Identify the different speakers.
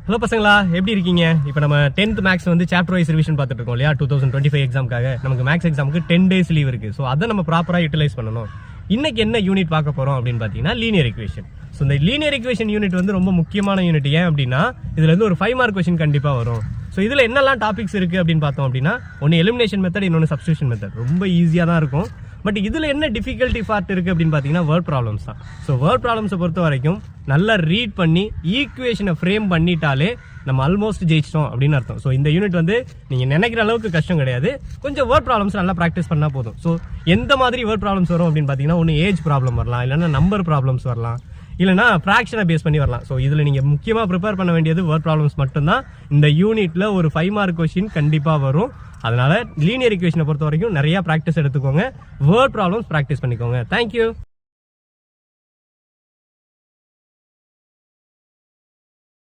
Speaker 1: Hello பசங்களா, எப்படி இருக்கீங்க? இப்போ நம்ம 10th மேக்ஸ் வந்து சாப்டர் வைஸ் ரிவிஷன் பார்த்துட்டு இருக்கோம் இல்லையா? 2025 எக்ஸாமுக்காக நமக்கு மேக்ஸ் எக்ஸாமுக்கு 10 டேஸ் லீவ் இருக்கு. ஸோ அதை நம்ம ப்ராப்பராக யூட்டிலைஸ் பண்ணணும். இன்னைக்கு என்ன யூனிட் பார்க்க போறோம் அப்படின்னு பார்த்தீங்கன்னா லீனியர் ஈக்குவேஷன். ஸோ இந்த லீனியர் ஈக்குவேஷன் யூனிட் வந்து ரொம்ப முக்கியமான யூனிட். ஏன் அப்படின்னா இதுல இருந்து ஒரு 5 மார்க் கொஸ்டின் கண்டிப்பாக வரும். ஸோ இதில் என்னெல்லாம் டாபிக்ஸ் இருக்கு அப்படின்னு பார்த்தோம் அப்படின்னா ஒன்று எலிமினேஷன் மெத்தட், இன்னொன்று சப்ஸ்டியூஷன் மெத்தட். ரொம்ப ஈஸியாக தான் இருக்கும். பட் இதில் என்ன டிஃபிகல்ட்டி பார்ட் இருக்குது அப்படின்னு பார்த்தீங்கன்னா வேர்ட் ப்ராப்ளம்ஸ் தான். ஸோ வேர்ட் ப்ராப்ளம்ஸை பொறுத்த வரைக்கும் நல்லா ரீட் பண்ணி ஈக்குவேஷனை ஃப்ரேம் பண்ணிட்டாலே நம்ம ஆல்மோஸ்ட் ஜெயிச்சிட்டோம் அப்படின்னு அர்த்தம். ஸோ இந்த யூனிட் வந்து நீங்கள் நினைக்கிற அளவுக்கு கஷ்டம் கிடையாது. கொஞ்சம் வேர்ட் ப்ராப்ளம்ஸ் நல்லா ப்ராக்டிஸ் பண்ணால் போதும். ஸோ எந்த மாதிரி வேர்ட் ப்ராப்ளம்ஸ் வரும் அப்படின்னு பார்த்தீங்கன்னா ஒன்று ஏஜ் ப்ராப்ளம் வரலாம், இல்லைன்னா நம்பர் ப்ராப்ளம்ஸ் வரலாம், இல்லைனா ஃப்ராக்ஷனை பேஸ் பண்ணி வரலாம். ஸோ இதில் நீங்கள் முக்கியமாக ப்ரிப்பேர் பண்ண வேண்டியது வேர்ட் ப்ராப்ளம்ஸ் மட்டும்தான். இந்த யூனிட்டில் ஒரு 5 மார்க் கொஸ்டின் கண்டிப்பாக வரும். அதனால லீனியர் ஈக்குவேஷனை பொறுத்த வரைக்கும் நிறைய ப்ராக்டிஸ் எடுத்துக்கோங்க. வேர்ட் ப்ராப்ளம்ஸ் ப்ராக்டிஸ் பண்ணிக்கோங்க. தேங்க்யூ.